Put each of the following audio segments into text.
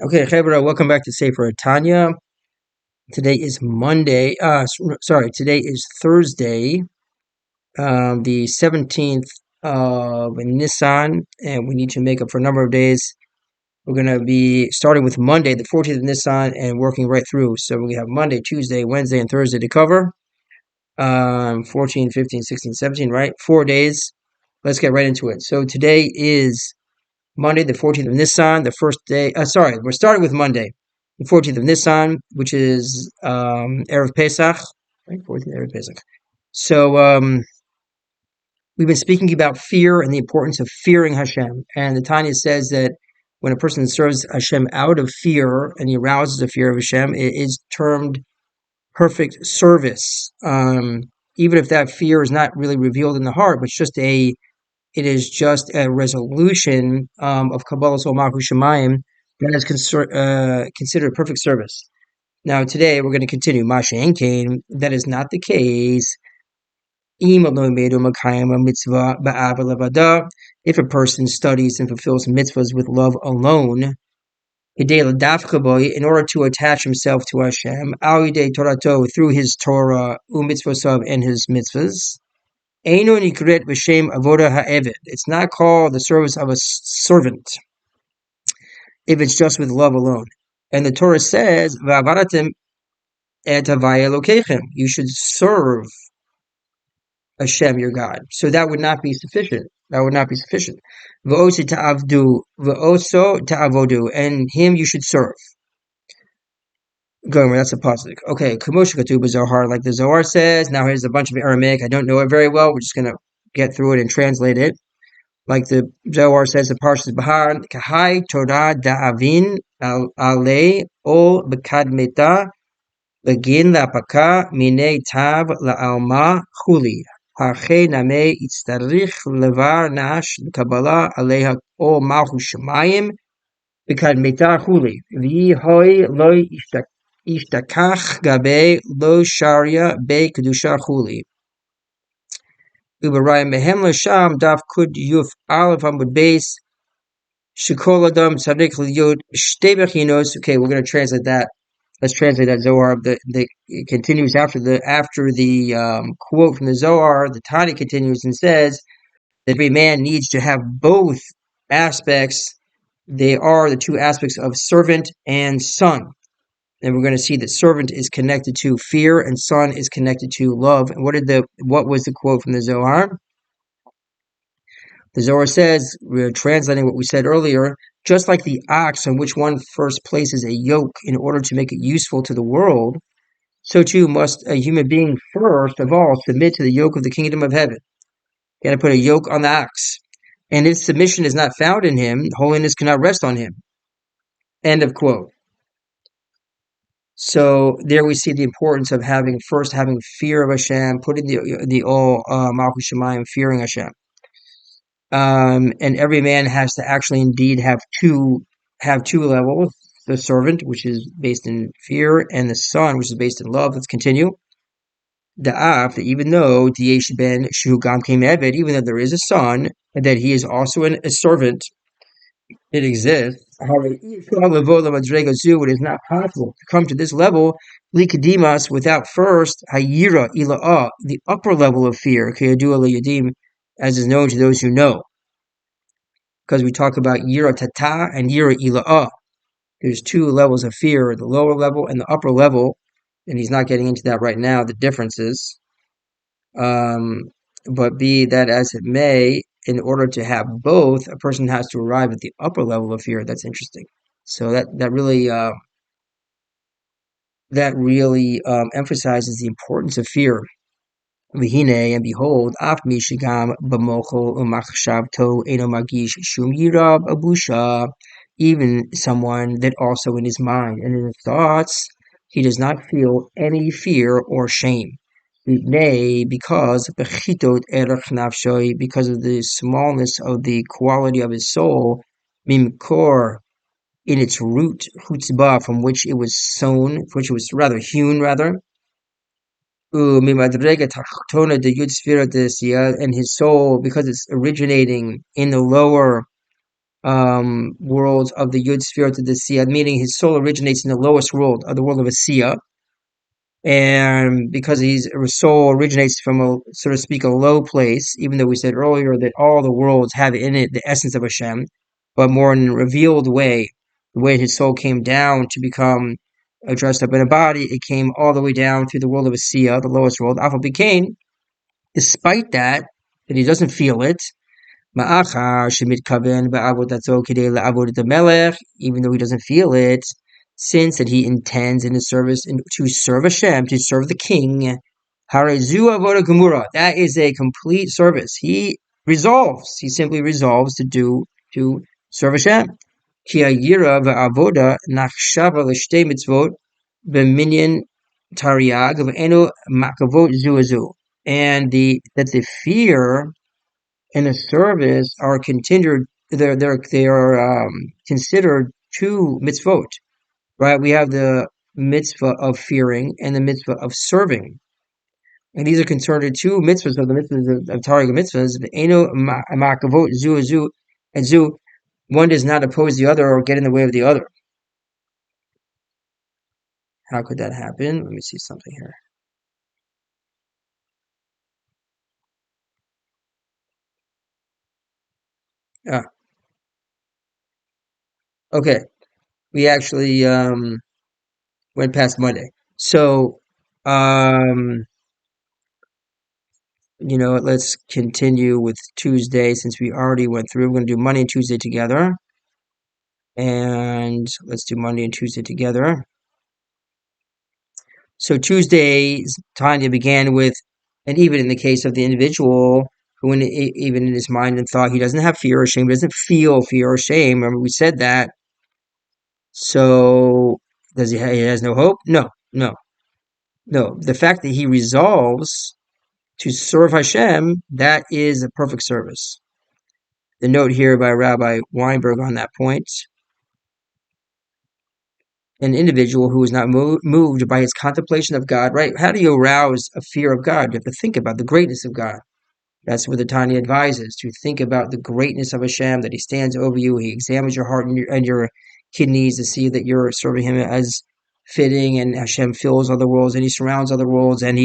Okay, Chevra, welcome back to Sefer Tanya. Today is Monday. Today is Thursday, the 17th of Nisan, and we need to make up for a number of days. We're going to be starting with Monday, the 14th of Nisan, and working right through. So we have Monday, Tuesday, Wednesday, and Thursday to cover. 14, 15, 16, 17, right? 4 days. Let's get right into it. So today is Monday, the 14th of Nisan, the first day. We're starting with Monday, the 14th of Nisan, which is Erev Pesach, right? 14th Erev Pesach. So we've been speaking about fear and the importance of fearing Hashem. And the Tanya says that when a person serves Hashem out of fear and he arouses the fear of Hashem, it is termed perfect service. Even if that fear is not really revealed in the heart, but it is just a resolution of Kabbalah Sol Malchus Shemayim that is considered perfect service. Now, today we're going to continue. Masha Enkain, that is not the case. If a person studies and fulfills mitzvahs with love alone, in order to attach himself to Hashem, through his Torah, and his mitzvahs, it's not called the service of a servant if it's just with love alone. And the Torah says, you should serve Hashem your God. So that would not be sufficient. That would not be sufficient. And him you should serve. Going, that's a positive. Okay, Kamosh Katuba Zohar, like the Zohar says. Now here's a bunch of Aramaic. I don't know it very well. We're just going to get through it and translate it. Like the Zohar says, the Parshas Bahar, Kahai Torah Da'avin Ale Ol Bekadmeta Begin Lapaka Mine Tav La'alma Chuli. Harche Name Itztarich Levar Nash Kabbalah Aleha Ol Malchu Shemayim Bekadmeta Chuli. Vi Hoi Loi Ishtakach Gabe Lo Sharia Be Kedusha Chuli. Uberayim Mehem Lasham Daf Kud Yuf Aleph Amud Base Shekol Adam Tzadik Liyod Shtei Bechinos. Okay, we're going to translate that. Let's translate that Zohar. It continues after the quote from the Zohar. The Tani continues and says that every man needs to have both aspects. They are the two aspects of servant and son. And we're going to see that servant is connected to fear and son is connected to love. And what was the quote from the Zohar? The Zohar says, we're translating what we said earlier, just like the ox on which one first places a yoke in order to make it useful to the world, so too must a human being first of all submit to the yoke of the kingdom of heaven. You got to put a yoke on the ox. And if submission is not found in him, holiness cannot rest on him. End of quote. So there we see the importance of having fear of Hashem, putting the all Malchus Shemayim, fearing Hashem. And every man has to actually indeed have two levels: the servant, which is based in fear, and the son, which is based in love. Let's continue. That even though Diesh ben Shu Gam Keim Eved, even though there is a son, and that he is also a servant, it exists. It is not possible to come to this level, likadimas, without first hayira ila'ah, the upper level of fear, as is known to those who know. Because we talk about yira tata and yira ila'ah. There's two levels of fear, the lower level and the upper level, and he's not getting into that right now, the differences. But be that as it may, in order to have both, a person has to arrive at the upper level of fear. That's interesting. So that really emphasizes the importance of fear. V'hine, and behold, af mishigam b'mochel u'machshavto eno magish shum yirab abusha, even someone that also in his mind and in his thoughts, he does not feel any fear or shame. Nay, because of the smallness of the quality of his soul, mimkor, in its root, chutzbah, from which it was hewn, and his soul, because it's originating in the lower worlds of the Yud sphere to the Siyah, meaning his soul originates in the lowest world of the world of a Siyah. And because his soul originates from a, so to speak, a low place, even though we said earlier that all the worlds have in it the essence of Hashem, but more in a revealed way, the way his soul came down to become dressed up in a body, it came all the way down through the world of Asiya, the lowest world. Alpha became, despite that he doesn't feel it, Ma'achar shemitkaven ba'avodato kedei la'avodat melech, even though he doesn't feel it, since that he intends in his service to serve Hashem, to serve the king. Harezu avodah gemura. That is a complete service. He simply resolves to serve Hashem. Ki hayira va'avoda nachshava l'shtei mitzvot b'minyan tariag v'enu makavot zu. And the fear and the service are considered considered two mitzvot, right? We have the mitzvah of fearing and the mitzvah of serving, and these are considered two mitzvahs of the mitzvahs of Tariq mitzvahs. Eno makavot zu and zu. One does not oppose the other or get in the way of the other. How could that happen? Let me see something here. Ah, okay. We actually went past Monday, so um let's continue with Tuesday since we already went through. We're going to do Monday and Tuesday together. And let's do Monday and Tuesday together. So Tuesday's Tanya began with, and even in the case of the individual who, even in his mind and thought, he doesn't have fear or shame, doesn't feel fear or shame. Remember, we said that. So does he has no hope? No, no, no. The fact that he resolves to serve Hashem, that is a perfect service. The note here by Rabbi Weinberg on that point. An individual who is not moved by his contemplation of God, right? How do you arouse a fear of God? You have to think about the greatness of God. That's what the Tanya advises, to think about the greatness of Hashem, that he stands over you, he examines your heart and your kidneys to see that you're serving him as fitting, and Hashem fills other worlds and he surrounds other worlds and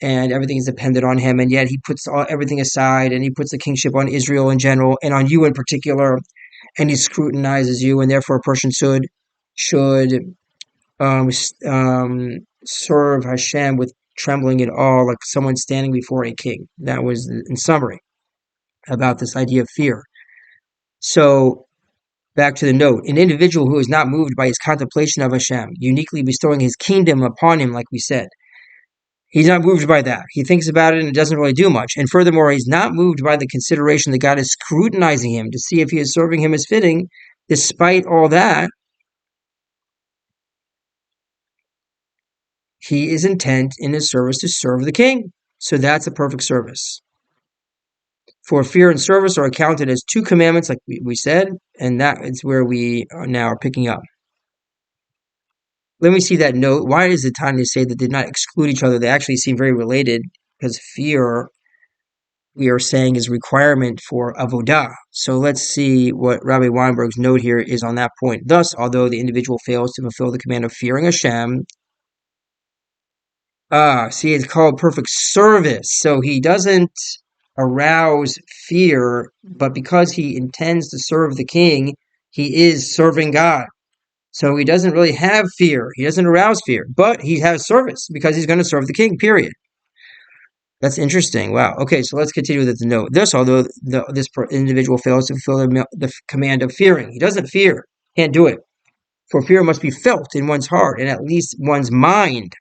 everything is dependent on him, and yet he puts everything aside and he puts the kingship on Israel in general and on you in particular, and he scrutinizes you, and therefore a person should serve Hashem with trembling and awe, like someone standing before a king. That was, in summary, about this idea of fear. So, back to the note. An individual who is not moved by his contemplation of Hashem, uniquely bestowing his kingdom upon him, like we said, he's not moved by that. He thinks about it and it doesn't really do much. And furthermore, he's not moved by the consideration that God is scrutinizing him to see if he is serving him as fitting. Despite all that, he is intent in his service to serve the king. So that's a perfect service. For fear and service are accounted as two commandments, like we said, and that is where we are now picking up. Let me see that note. Why does the Tanya say that they did not exclude each other? They actually seem very related, because fear, we are saying, is a requirement for avodah. So let's see what Rabbi Weinberg's note here is on that point. Thus, although the individual fails to fulfill the command of fearing Hashem, see, it's called perfect service. So he doesn't arouse fear, but because he intends to serve the king, he is serving God. So he doesn't really have fear. He doesn't arouse fear, but he has service because he's going to serve the king, period. That's interesting. Wow. Okay, so let's continue with the note. Thus, although this individual fails to fulfill the command of fearing, he doesn't fear, can't do it. For fear must be felt in one's heart and at least one's mind.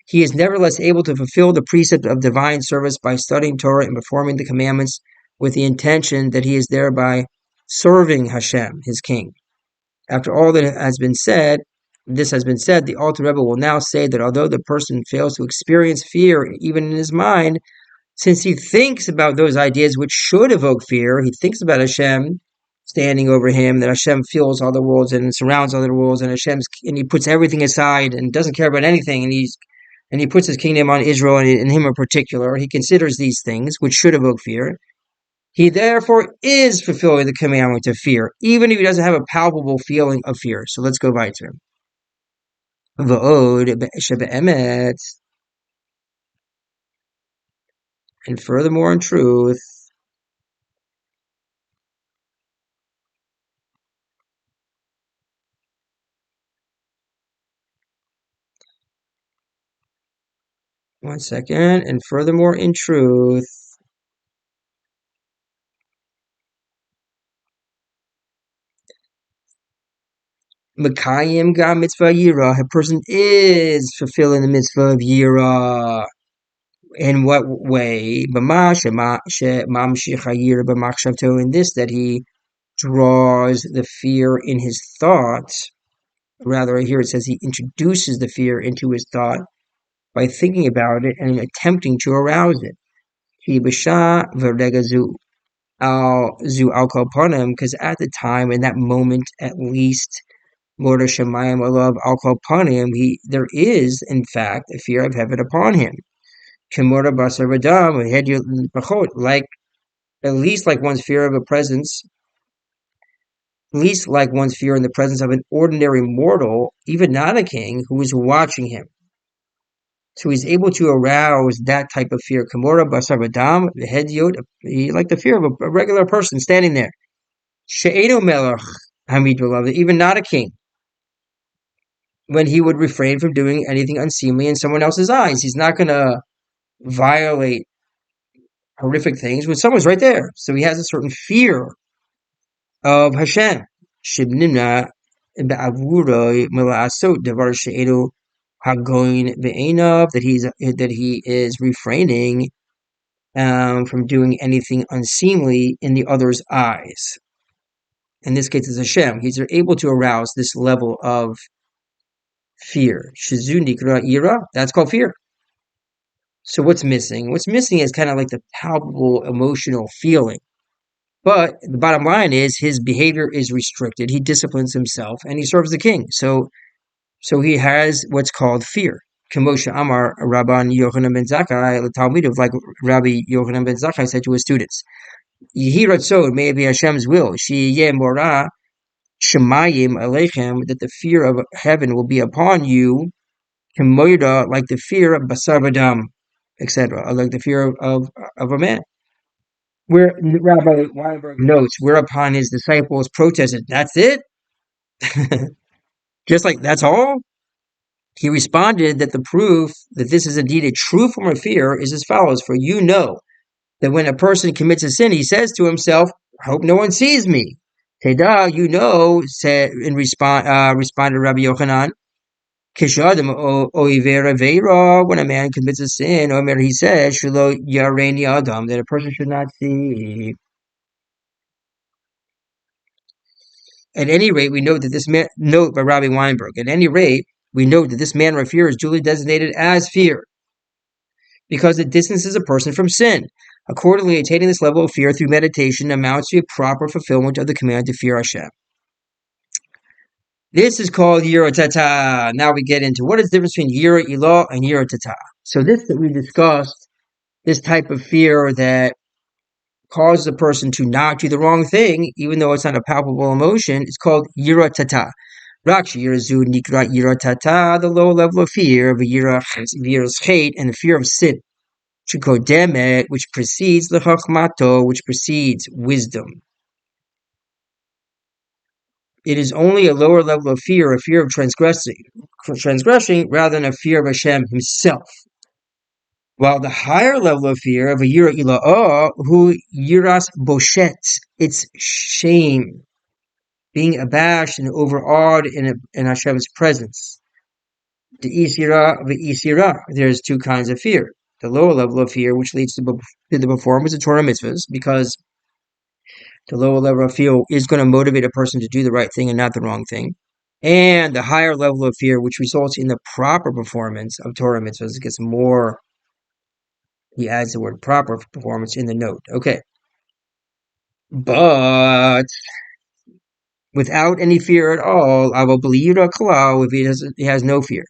He is nevertheless able to fulfill the precept of divine service by studying Torah and performing the commandments with the intention that he is thereby serving Hashem, his king. After all that has been said, the Alter Rebbe will now say that although the person fails to experience fear even in his mind, since he thinks about those ideas which should evoke fear, he thinks about Hashem standing over him, that Hashem fills all the worlds and surrounds all the worlds, and he puts everything aside and doesn't care about anything, and he puts his kingdom on Israel and him in particular. He considers these things which should evoke fear. He therefore is fulfilling the commandment of fear, even if he doesn't have a palpable feeling of fear. So let's go right to him. And furthermore, in truth, one second, and furthermore, in truth, Makayim ga mitzvah yira, a person is fulfilling the mitzvah of yira. In what way? In this, that he draws the fear in his thoughts. Rather, here it says he introduces the fear into his thought by thinking about it and attempting to arouse it. Because at the time, in that moment, at least, Lord of Shemayim Alav Al Kalpanim, there is, in fact, a fear of heaven upon him. Kimura Basar Vadam, like at least like one's fear of a presence, at least like one's fear in the presence of an ordinary mortal, even not a king, who is watching him. So he's able to arouse that type of fear. Kimura Basar Vadam, the Hedyot, like the fear of a regular person standing there. She'edo Melech Hamid even not a king, when he would refrain from doing anything unseemly in someone else's eyes. He's not going to violate horrific things when someone's right there. So he has a certain fear of Hashem. Shibnimna ba'avuroi milasot devar she'edu hagoin ve'enav, that he is refraining from doing anything unseemly in the other's eyes. In this case, it's Hashem. He's able to arouse this level of fear. Shizu nikra ira, that's called fear. So what's missing? What's missing is kind of like the palpable emotional feeling. But the bottom line is his behavior is restricted. He disciplines himself and he serves the king. So he has what's called fear. Kamosha Amar Rabban Yochanan ben Zakkai, the Talmud, like Rabbi Yochanan ben Zakkai said to his students, Yehi Ratzod, may it be Hashem's will, Sheyeh Morah Shemayim Aleichem, that the fear of heaven will be upon you, Kamoida, like the fear of Basar Vadam, etc., like the fear of a man. Where Rabbi Weinberg notes, whereupon his disciples protested, "That's it? Just like that's all?" He responded that the proof that this is indeed a true form of fear is as follows: For you know that when a person commits a sin, he says to himself, "I hope no one sees me." Teda, you know, said responded Rabbi Yochanan, Kishadam oivera veira, when a man commits a sin, Omer, he says, Shelo yareni adam, that a person should not see. At any rate, we note that this man, note by Rabbi Weinberg, at any rate, we note that this manner of fear is duly designated as fear, because it distances a person from sin. Accordingly, attaining this level of fear through meditation amounts to a proper fulfillment of the command to fear Hashem. This is called Yira Tata. Now we get into what is the difference between Yira Ilah and Yira Tata. So this that we discussed, this type of fear that causes a person to not do the wrong thing, even though it's not a palpable emotion, is called Yira Tata. Rakshi Yirazu Nikra Yira Tata, the low level of fear of Yira's hate and the fear of sin. Chikodemet, which precedes Lechachmato, which precedes wisdom. It is only a lower level of fear, a fear of transgressing, rather than a fear of Hashem himself. While the higher level of fear of a Yira Ila'ah, who Yiras Boshet, it's shame, being abashed and overawed in Hashem's presence. The Isira, there's two kinds of fear. The lower level of fear, which leads to the performance of Torah mitzvahs, because the lower level of fear is going to motivate a person to do the right thing and not the wrong thing. And the higher level of fear, which results in the proper performance of Torah mitzvahs, gets more. He adds the word proper performance in the note. Okay. But without any fear at all, I will believe kalau if he has no fear.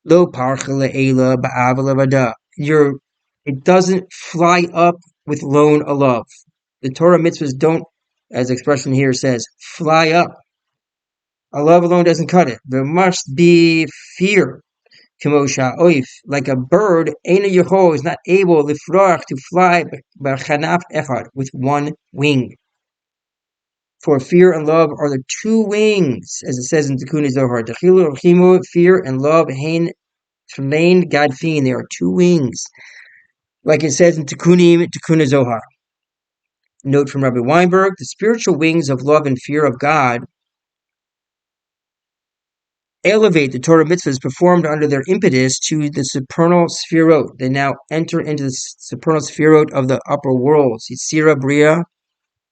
Lo parchele ela ba'avalavada. It doesn't fly up with lone alav. The Torah mitzvahs don't, as the expression here says, fly up. A love alone doesn't cut it. There must be fear. Kimosha oif, like a bird, Eina Yeho is not able to fly with one wing. For fear and love are the two wings, as it says in Tikkun Zohar. Fear and love, hein gadfin. They are two wings, like it says in Tikkun Zohar. Note from Rabbi Weinberg: the spiritual wings of love and fear of God elevate the Torah mitzvahs performed under their impetus to the supernal sphirot. They now enter into the supernal sphirot of the upper worlds, Yitzira, Bria,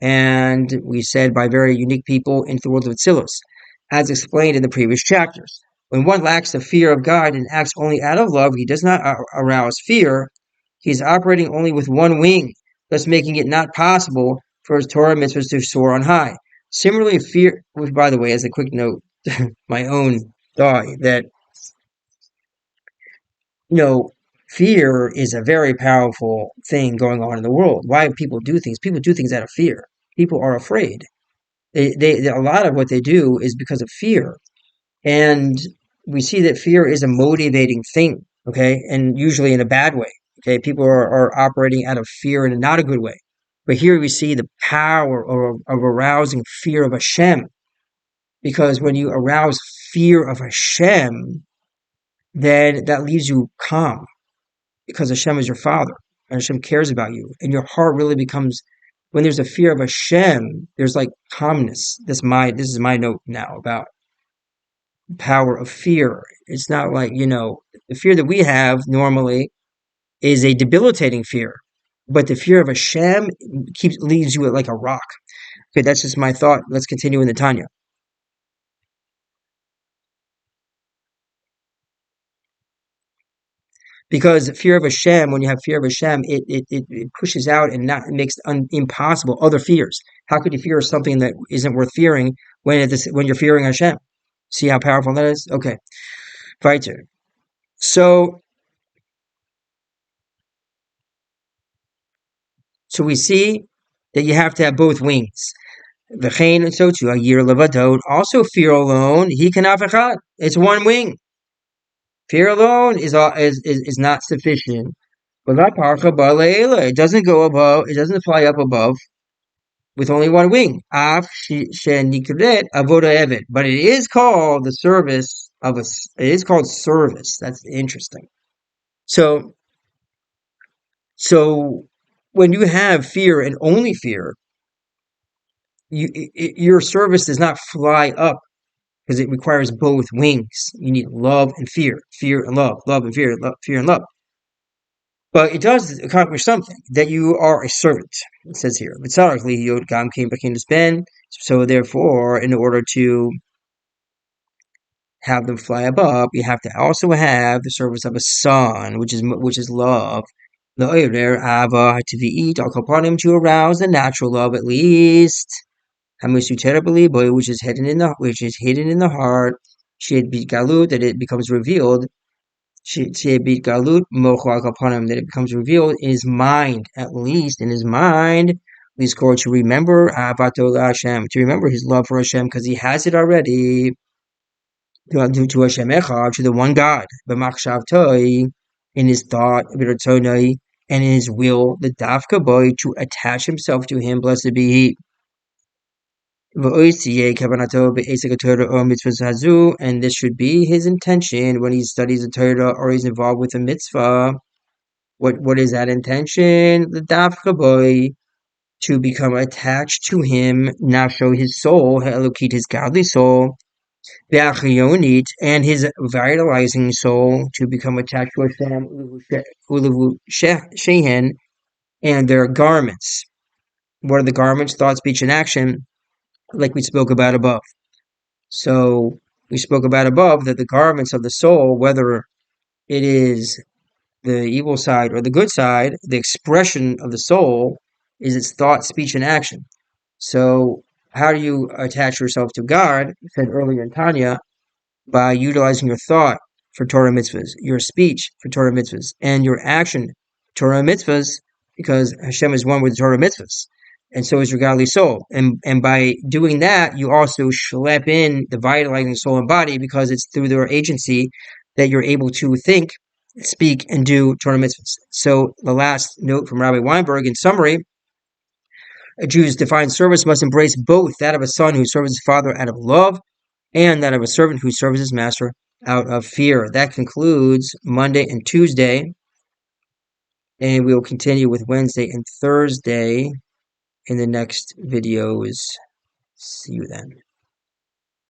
and we said by very unique people into the world of Atzilus, as explained in the previous chapters. When one lacks the fear of God and acts only out of love, he does not arouse fear. He is operating only with one wing, thus making it not possible for his Torah mitzvahs to soar on high. Similarly, fear, which, by the way, as a quick note, my own thought that, fear is a very powerful thing going on in the world. Why people do things? People do things out of fear. People are afraid. A lot of what they do is because of fear, and we see that fear is a motivating thing. Okay, and usually in a bad way. Okay, people are operating out of fear in not a good way. But here we see the power of arousing fear of Hashem, because when you arouse fear of Hashem, then that leaves you calm, because Hashem is your father and Hashem cares about you, and your heart really becomes. When there's a fear of Hashem, there's like calmness. This is my note now about power of fear. It's not like, the fear that we have normally is a debilitating fear, but the fear of Hashem leaves you like a rock. Okay, that's just my thought. Let's continue in the Tanya. Because fear of Hashem, when you have fear of Hashem, it pushes out and it makes impossible other fears. How could you fear something that isn't worth fearing when you're fearing Hashem? See how powerful that is? Okay. Weiter. So we see that you have to have both wings. V'chein, and so too, a year levadot, also fear alone, he cannot echad. It's one wing. Fear alone is not sufficient. It doesn't go above, it doesn't fly up above with only one wing. But it is called the service of it is called service. That's interesting. So when you have fear and only fear, your service does not fly up, because it requires both wings. You need love and fear and love and fear and love. But it does accomplish something, that you are a servant. It says here, so therefore, in order to have them fly above, you have to also have the service of a son, which is love. To arouse the natural love, at least. Which is hidden in the heart. That it becomes revealed. That it becomes revealed in his mind, at least in his mind. He's called to remember Hashem, to remember his love for Hashem, because he has it already. To Hashem Echad, to the one God, in his thought, and in his will, the dafka boy, to attach himself to him, blessed be he. And this should be his intention when he studies the Torah or he's involved with a mitzvah. What is that intention? The dafka boy, to become attached to him, nafsho, his soul, elokit, his godly soul, ve'achionit, and his vitalizing soul, to become attached to Hashem, uluvu shehen, and their garments. What are the garments? Thought, speech, and action, like we spoke about above. So we spoke about above that the garments of the soul, whether it is the evil side or the good side, the expression of the soul is its thought, speech, and action. So how do you attach yourself to God? I said earlier in Tanya, by utilizing your thought for Torah mitzvahs, your speech for Torah mitzvahs, and your action for Torah mitzvahs, because Hashem is one with the Torah mitzvahs. and so is your godly soul. And by doing that, you also schlep in the vitalizing soul and body, because it's through their agency that you're able to think, speak, and do Torah mitzvahs. So the last note from Rabbi Weinberg, in summary: a Jew's divine service must embrace both that of a son who serves his father out of love, and that of a servant who serves his master out of fear. That concludes Monday and Tuesday, and we will continue with Wednesday and Thursday in the next videos. See you then.